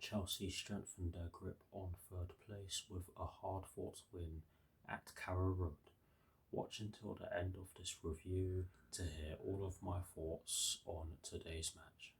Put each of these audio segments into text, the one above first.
Chelsea strengthened their grip on third place with a hard-fought win at Carrow Road. Watch until the end of this review to hear all of my thoughts on today's match.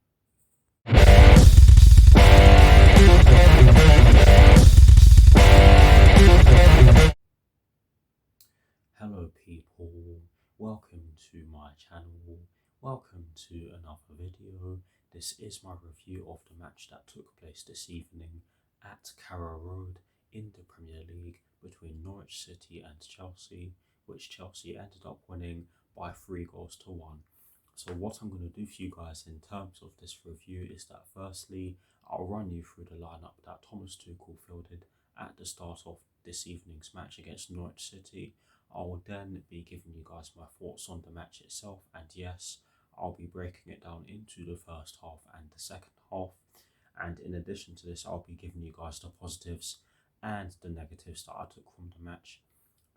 Hello people, welcome to my channel, welcome to another video. This is my review of the match that took place this evening at Carrow Road in the Premier League between Norwich City and Chelsea, which Chelsea ended up winning by 3-1. So what I'm going to do for you guys in terms of this review is that firstly, I'll run you through the lineup that Thomas Tuchel fielded at the start of this evening's match against Norwich City. I will then be giving you guys my thoughts on the match itself, and yes, I'll be breaking it down into the first half and the second half. And in addition to this, I'll be giving you guys the positives and the negatives that I took from the match.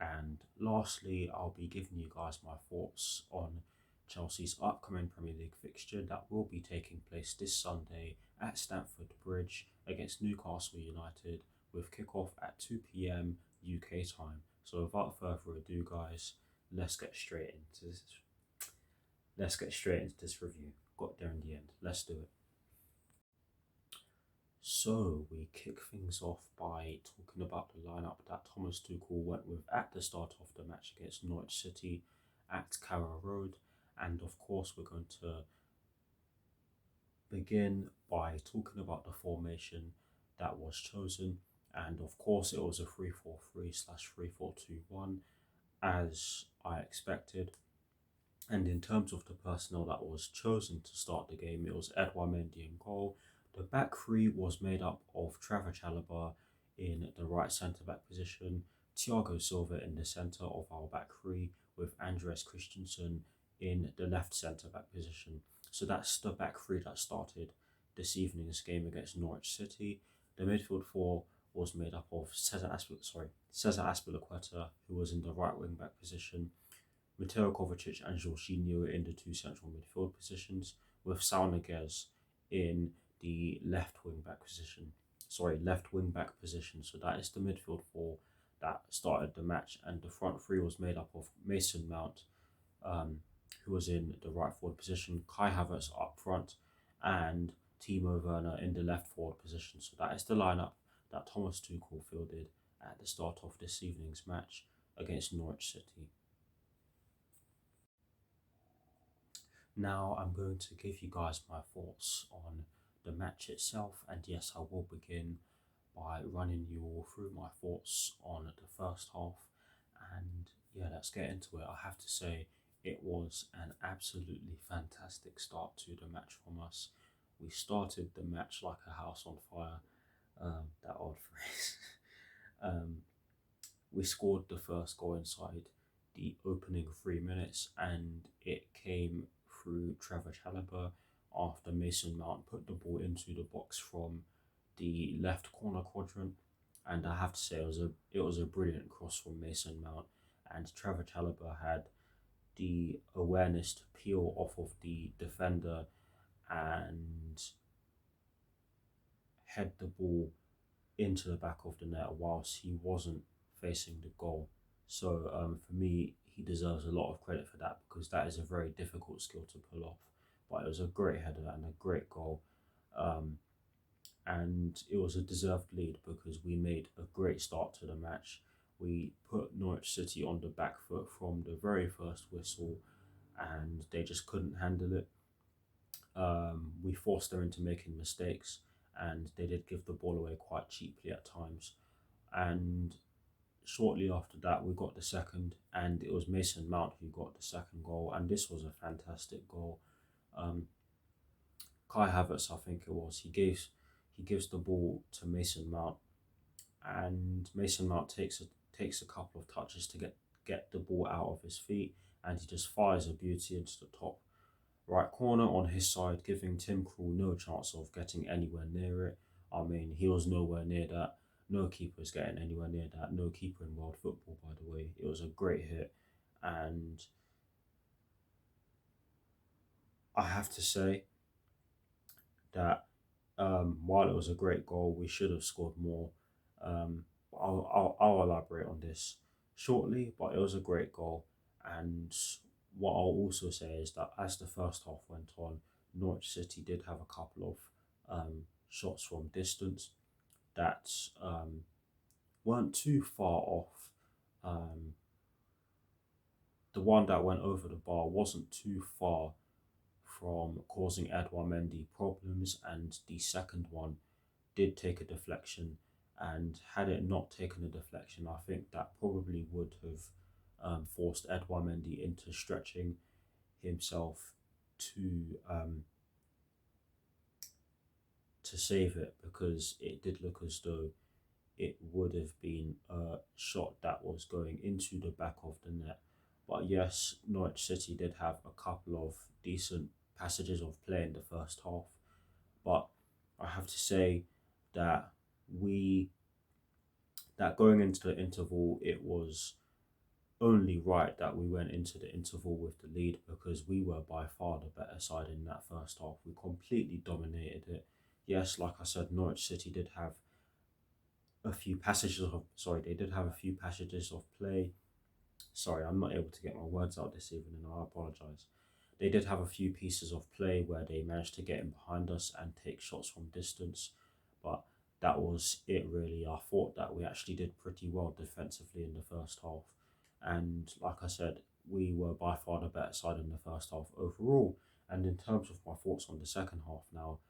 And lastly, I'll be giving you guys my thoughts on Chelsea's upcoming Premier League fixture that will be taking place this Sunday at Stamford Bridge against Newcastle United, with kickoff at 2 p.m. UK time. So without further ado, guys, let's get straight into this review. Got there in the end. Let's do it. So we kick things off by talking about the lineup that Thomas Tuchel went with at the start of the match against Norwich City at Carrow Road, and of course we're going to begin by talking about the formation that was chosen. And of course it was a 3-4-3/3-4-2-1 as I expected. And in terms of the personnel that was chosen to start the game, it was Edouard Mendy in goal. The back three was made up of Trevor Chalobah in the right centre-back position, Thiago Silva in the centre of our back three, with Andreas Christensen in the left centre-back position. So that's the back three that started this evening's game against Norwich City. The midfield four was made up of Cesar Azpilicueta, who was in the right wing-back position, Mateo Kovacic and Jorginho in the two central midfield positions, with Saul Niguez in the left wing-back position. So that is the midfield four that started the match, and the front three was made up of Mason Mount, who was in the right forward position, Kai Havertz up front, and Timo Werner in the left forward position. So that is the lineup that Thomas Tuchel fielded at the start of this evening's match against Norwich City. Now I'm going to give you guys my thoughts on the match itself, and yes, I will begin by running you all through my thoughts on the first half. And yeah, let's get into it. I have to say, it was an absolutely fantastic start to the match from us. We started the match like a house on fire. That odd phrase. We scored the first goal inside the opening 3 minutes, and it came through Trevor Chalobah after Mason Mount put the ball into the box from the left corner quadrant. And I have to say, it was a brilliant cross from Mason Mount, and Trevor Chalobah had the awareness to peel off of the defender and head the ball into the back of the net whilst he wasn't facing the goal. So for me, he deserves a lot of credit for that, because that is a very difficult skill to pull off. But it was a great header and a great goal. And it was a deserved lead because we made a great start to the match. We put Norwich City on the back foot from the very first whistle, and they just couldn't handle it. We forced them into making mistakes, and they did give the ball away quite cheaply at times. And shortly after that, we got the second, and it was Mason Mount who got the second goal, and this was a fantastic goal. Kai Havertz, I think it was, he gives the ball to Mason Mount, and Mason Mount takes a couple of touches to get the ball out of his feet, and he just fires a beauty into the top right corner on his side, giving Tim Krul no chance of getting anywhere near it. I mean, he was nowhere near that. No keeper is getting anywhere near that. No keeper in world football, by the way. It was a great hit, and I have to say that While it was a great goal, we should have scored more. Um, I'll elaborate on this shortly, but it was a great goal. And what I'll also say is that as the first half went on, Norwich City did have a couple of shots from distance that weren't too far off. Um, the one that went over the bar wasn't too far from causing Edouard Mendy problems, and the second one did take a deflection. And had it not taken a deflection, I think that probably would have forced Edouard Mendy into stretching himself to um, to save it, because it did look as though it would have been a shot that was going into the back of the net. But yes, Norwich City did have a couple of decent passages of play in the first half. But I have to say that we that going into the interval, it was only right that we went into the interval with the lead, because we were by far the better side in that first half. We completely dominated it. Yes, like I said, Norwich City did have they did have a few passages of play. Sorry, I'm not able to get my words out this evening. I apologize. They did have a few pieces of play where they managed to get in behind us and take shots from distance, but that was it really. I thought that we actually did pretty well defensively in the first half, and like I said, we were by far the better side in the first half overall. And in terms of my thoughts on the second half now,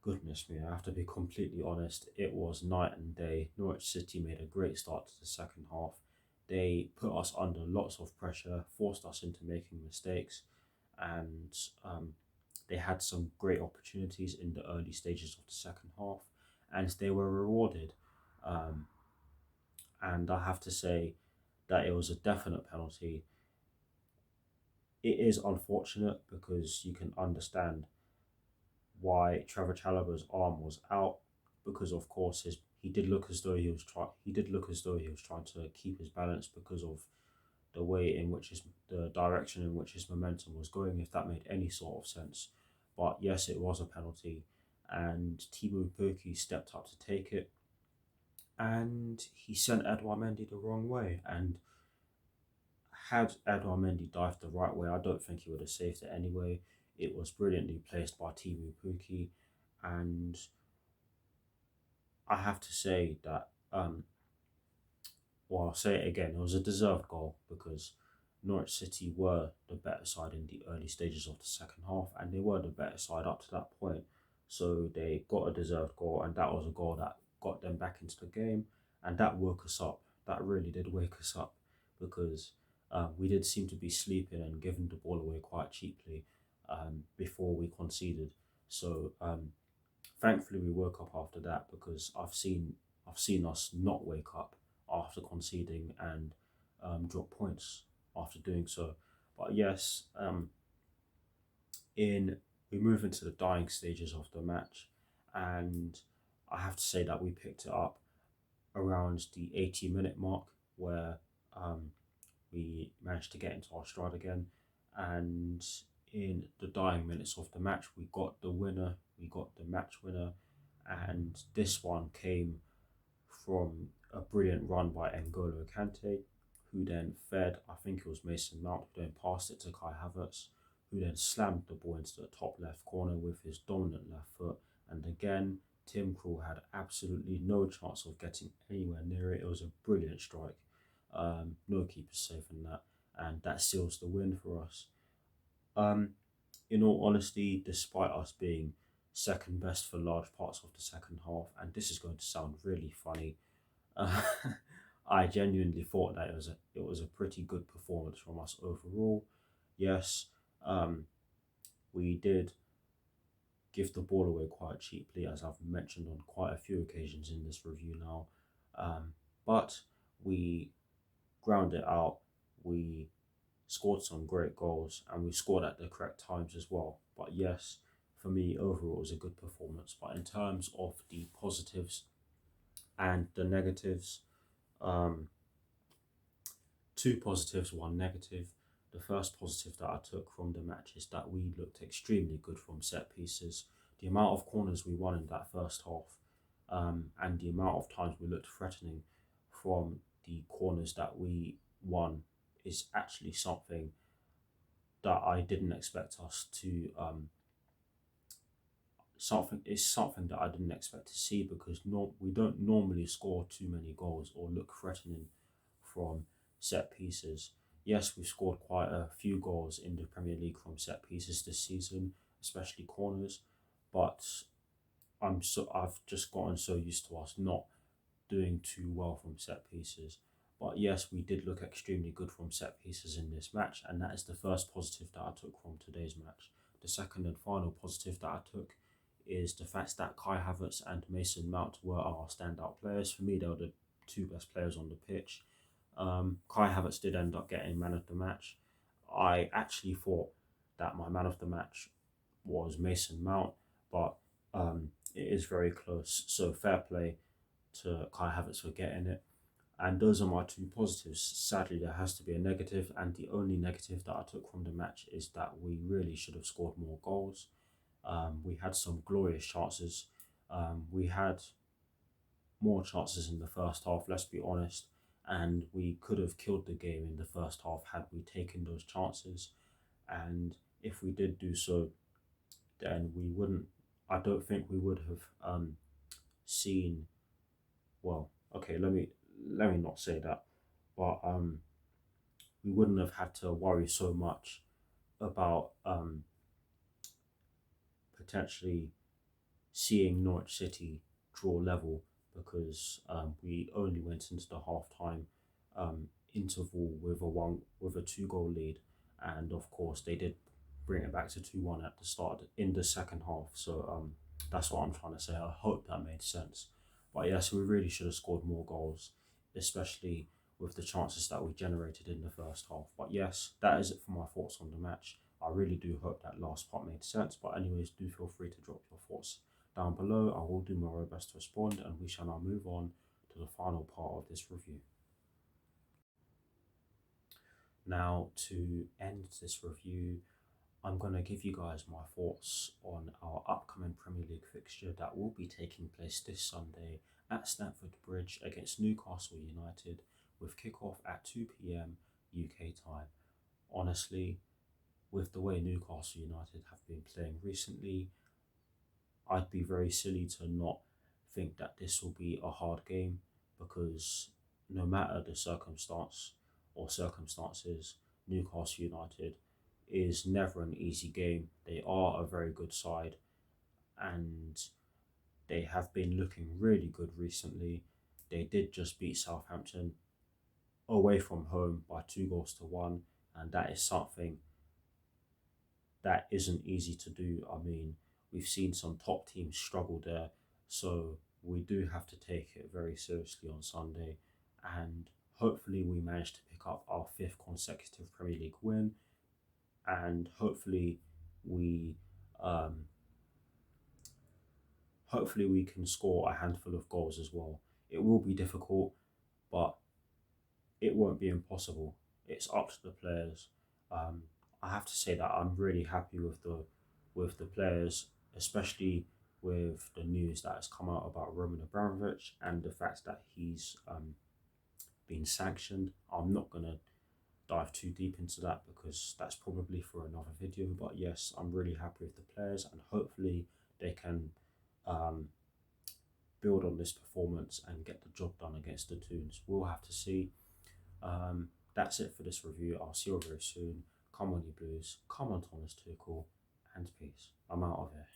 goodness me, I have to be completely honest, it was night and day. Norwich City made a great start to the second half. They put us under lots of pressure, forced us into making mistakes, and they had some great opportunities in the early stages of the second half, and they were rewarded. Um, and I have to say that it was a definite penalty. It is unfortunate because you can understand why Trevor Chalobah's arm was out, because of course he did look as though he was trying to keep his balance because of the direction in which his momentum was going, if that made any sort of sense. But yes, it was a penalty, and Timo Pukki stepped up to take it, and he sent Edouard Mendy the wrong way. And had Edouard Mendy dived the right way, I don't think he would have saved it anyway. It was brilliantly placed by Timo Pukki, and I have to say that, well, I'll say it again, it was a deserved goal, because Norwich City were the better side in the early stages of the second half, and they were the better side up to that point. So they got a deserved goal, and that was a goal that got them back into the game, and that woke us up. That really did wake us up, because we did seem to be sleeping and giving the ball away quite cheaply before we conceded. So thankfully we woke up after that, because I've seen us not wake up after conceding and drop points after doing so. But yes, in we move into the dying stages of the match, and I have to say that we picked it up around the 80-minute mark, where we managed to get into our stride again. And in the dying minutes of the match, we got the winner, we got the match winner, and this one came from a brilliant run by N'Golo Kante, who then fed, I think it was Mason Mount, who then passed it to Kai Havertz, who then slammed the ball into the top left corner with his dominant left foot. And again, Tim Krul had absolutely no chance of getting anywhere near it. It was a brilliant strike. No keeper safe in that, and that seals the win for us. Um, in all honesty, despite us being second best for large parts of the second half, and this is going to sound really funny, uh, I genuinely thought that it was a pretty good performance from us overall. Yes, we did give the ball away quite cheaply, as I've mentioned on quite a few occasions in this review now, but we ground it out. We scored some great goals, and we scored at the correct times as well. But yes, for me, overall, it was a good performance. But in terms of the positives and the negatives, um, two positives, one negative. The first positive that I took from the match is that we looked extremely good from set pieces. the amount of corners we won in that first half, and the amount of times we looked threatening from the corners that we won is actually something that I didn't expect us to something that I didn't expect to see, because we don't normally score too many goals or look threatening from set pieces. Yes, we've scored quite a few goals in the Premier League from set pieces this season, especially corners, but I've just gotten so used to us not doing too well from set pieces. But yes, we did look extremely good from set pieces in this match, and that is the first positive that I took from today's match. The second and final positive that I took is the fact that Kai Havertz and Mason Mount were our standout players. For me, they were the two best players on the pitch. Kai Havertz did end up getting man of the match. I actually thought that my man of the match was Mason Mount, but it is very close. So fair play to Kai Havertz for getting it. And those are my two positives. Sadly, there has to be a negative, and the only negative that I took from the match is that we really should have scored more goals. We had some glorious chances. We had more chances in the first half, let's be honest, and we could have killed the game in the first half had we taken those chances. And if we did do so, then we wouldn't, I don't think we would have seen, well, okay, let me not say that, but we wouldn't have had to worry so much about potentially seeing Norwich City draw level, because we only went into the half time interval with a 2 goal lead, and of course they did bring it back to 2-1 at the start in the second half. So that's what I'm trying to say. I hope that made sense. But yes, we really should have scored more goals, especially with the chances that we generated in the first half. But yes, that is it for my thoughts on the match. I really do hope that last part made sense. But anyways, do feel free to drop your thoughts down below. I will do my very best to respond, and we shall now move on to the final part of this review. Now, to end this review, I'm going to give you guys my thoughts on our upcoming Premier League fixture that will be taking place this Sunday at Stamford Bridge against Newcastle United, with kickoff at 2 p.m. UK time. Honestly, with the way Newcastle United have been playing recently, I'd be very silly to not think that this will be a hard game, because no matter the circumstances, Newcastle United is never an easy game. They are a very good side, and they have been looking really good recently. They did just beat Southampton away from home by 2 goals to 1, and that is something that isn't easy to do. I mean, we've seen some top teams struggle there, so we do have to take it very seriously on Sunday, and hopefully we manage to pick up our 5th consecutive Premier League win, and hopefully we can score a handful of goals as well. It will be difficult, but it won't be impossible. It's up to the players. I have to say that I'm really happy with the players, especially with the news that has come out about Roman Abramovich and the fact that he's been sanctioned. I'm not gonna dive too deep into that, because that's probably for another video. But yes, I'm really happy with the players, and hopefully they can build on this performance and get the job done against the Toons. We'll have to see. That's it for this review. I'll see you very soon. Come on, you Blues. Come on, Thomas Tuchel. And peace. I'm out of here.